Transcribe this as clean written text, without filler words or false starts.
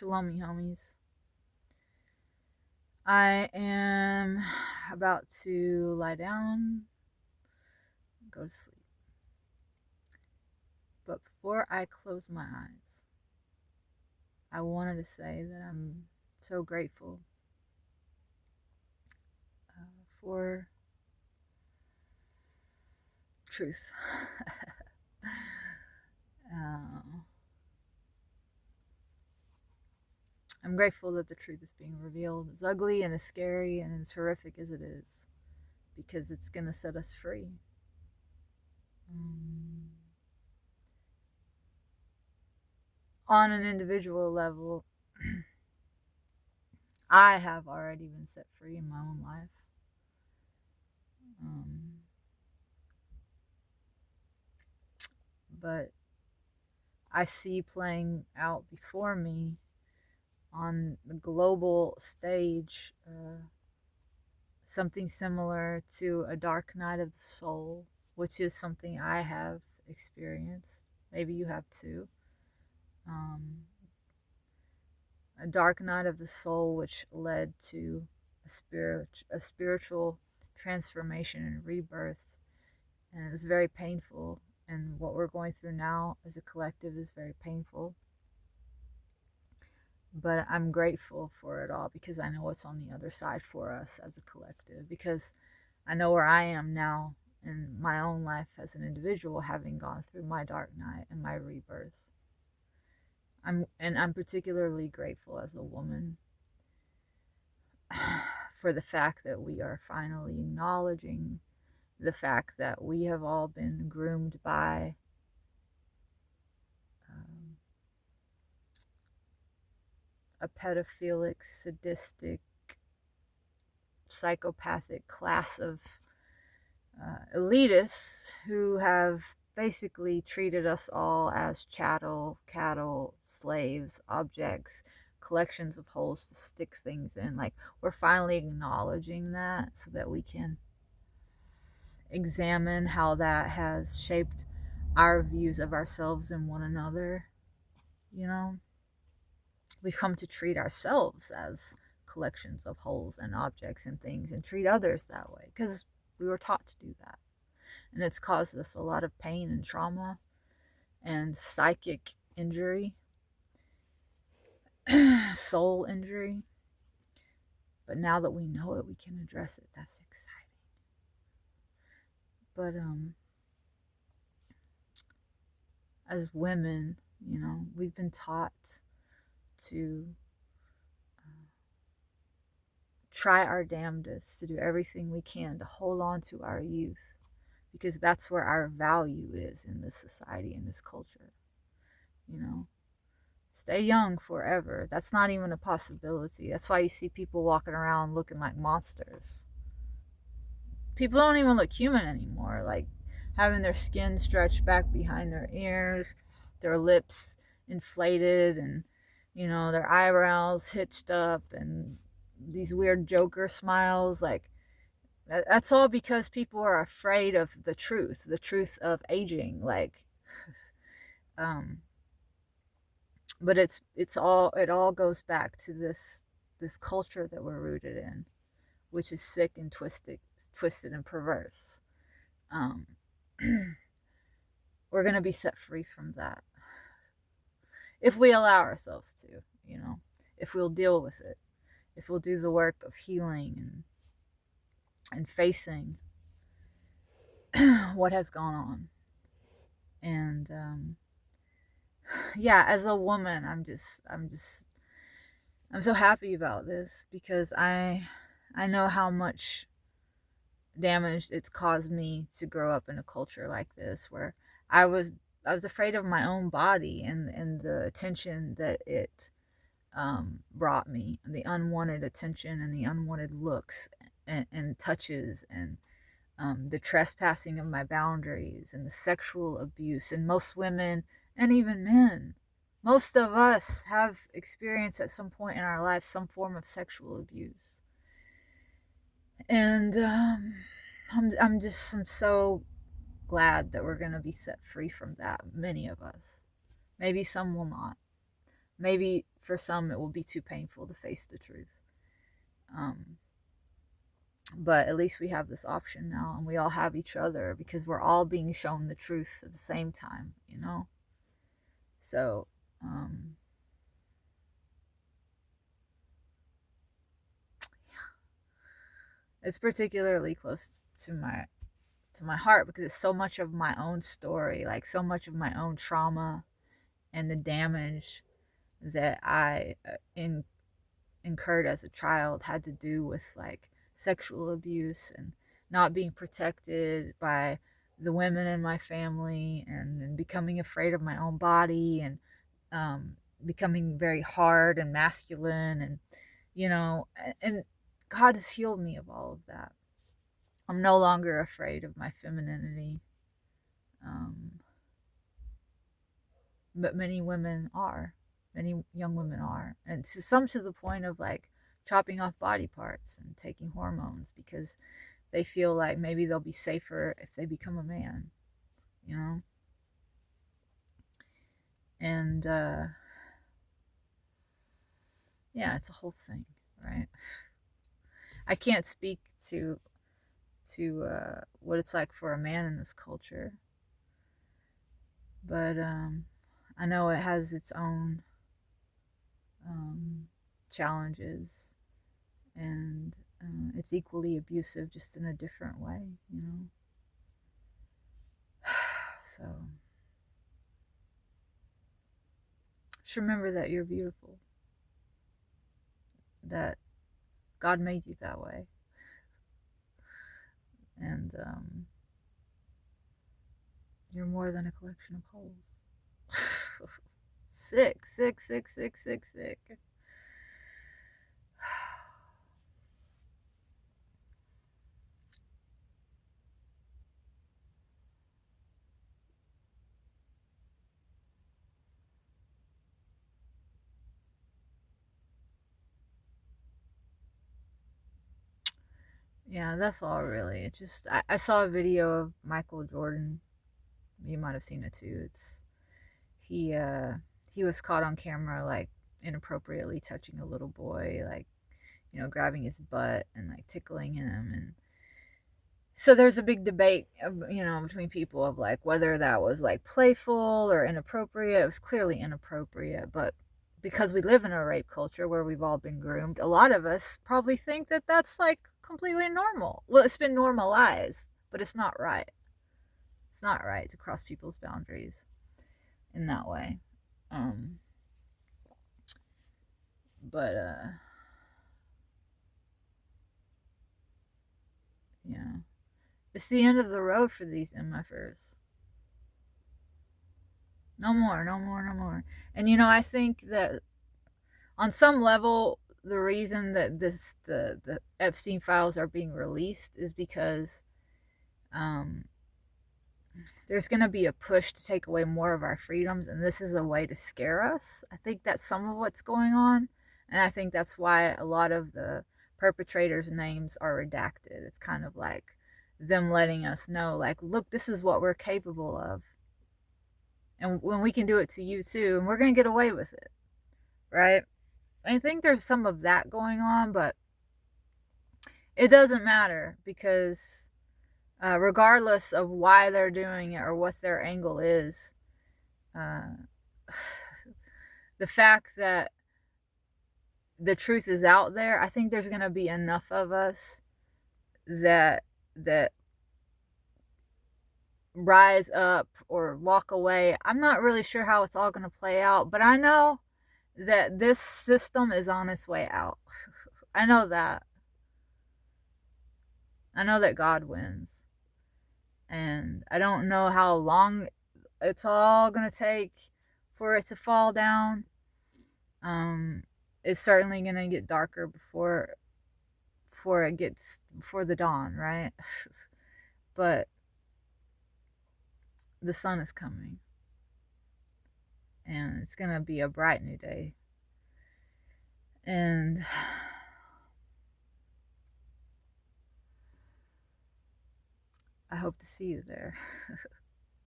Shalom, you homies. I am about to lie down, go to sleep. But before I close my eyes, I wanted to say that I'm so grateful for truth. uh, I'm grateful that the truth is being revealed, as ugly and as scary and as horrific as it is, because it's going to set us free. On an individual level, I have already been set free in my own life. But I see playing out before me on the global stage something similar to a dark night of the soul, which is something I have experienced. Maybe you have too. A dark night of the soul, which led to a spiritual transformation and rebirth, and it was very painful. And what we're going through now as a collective is very painful. But I'm grateful for it all because I know what's on the other side for us as a collective, because I know where I am now in my own life as an individual, having gone through my dark night and my rebirth. I'm particularly grateful as a woman for the fact that we are finally acknowledging the fact that we have all been groomed by a pedophilic, sadistic, psychopathic class of elitists who have basically treated us all as chattel, cattle, slaves, objects, collections of holes to stick things in. Like, we're finally acknowledging that so that we can examine how that has shaped our views of ourselves and one another. You know, we've come to treat ourselves as collections of holes and objects and things, and treat others that way because we were taught to do that. And it's caused us a lot of pain and trauma and psychic injury, soul injury. But now that we know it, we can address it. That's exciting. But as women, you know, we've been taught to try our damnedest to do everything we can to hold on to our youth, because that's where our value is in this society, in this culture. You know, stay young forever. That's not even a possibility. That's why you see people walking around looking like monsters. People don't even look human anymore, like having their skin stretched back behind their ears, their lips inflated, and, you know, their eyebrows hitched up, and these weird Joker smiles. Like, that's all because people are afraid of the truth of aging. Like, but it all goes back to this culture that we're rooted in, which is sick and twisted and perverse. We're going to be set free from that if we allow ourselves to, you know, if we'll deal with it, if we'll do the work of healing and facing what has gone on. And yeah, as a woman, I'm so happy about this, because I know how much damage it's caused me to grow up in a culture like this, where I was afraid of my own body and the attention that it brought me, the unwanted attention and the unwanted looks and touches, and the trespassing of my boundaries and the sexual abuse. And most women, and even men, most of us have experienced at some point in our life some form of sexual abuse. And I'm so glad that we're going to be set free from that. Many of us. Maybe some will not. maybe for some it will be too painful to face the truth. But at least we have this option now, and we all have each other because we're all being shown the truth at the same time, you know? So, it's particularly close to my heart because it's so much of my own story, like so much of my own trauma and the damage that I incurred as a child had to do with like sexual abuse and not being protected by the women in my family, and becoming afraid of my own body, and becoming very hard and masculine, and you know, and God has healed me of all of that. I'm no longer afraid of my femininity. Um, but many women are. Many young women are. And some to the point of like chopping off body parts and taking hormones because they feel like maybe they'll be safer if they become a man, you know? And yeah, it's a whole thing, right? I can't speak to what it's like for a man in this culture, but I know it has its own challenges, and it's equally abusive, just in a different way, you know. So just remember that you're beautiful, that God made you that way, and you're more than a collection of holes. Sick, sick, sick, sick, sick, sick. Yeah, that's all really. It just I saw a video of Michael Jordan. You might have seen it too. It's he uh he was caught on camera like inappropriately touching a little boy, like, you know, grabbing his butt and like tickling him. And so there's a big debate, you know, between people of like whether that was like playful or inappropriate. It was clearly inappropriate, but because we live in a rape culture where we've all been groomed, a lot of us probably think that that's like completely normal. Well, it's been normalized, but it's not right. It's not right to cross people's boundaries in that way. Um, but yeah, it's the end of the road for these MFers. No more, no more, no more. And you know, I think that on some level, the reason that the Epstein files are being released is because um, there's going to be a push to take away more of our freedoms, and this is a way to scare us. I think that's some of what's going on, and I think that's why a lot of the perpetrators' names are redacted. It's kind of like them letting us know, like, look, this is what we're capable of, and when we can do it to you too, and we're going to get away with it, right? I think there's some of that going on, but it doesn't matter because regardless of why they're doing it or what their angle is, uh, the fact that the truth is out there, I think there's going to be enough of us that rise up or walk away. I'm not really sure how it's all going to play out, but I know that this system is on its way out. I know that. I know that God wins. And I don't know how long it's all going to take for it to fall down. It's certainly going to get darker before the dawn, right? But the sun is coming, and it's going to be a bright new day. And I hope to see you there.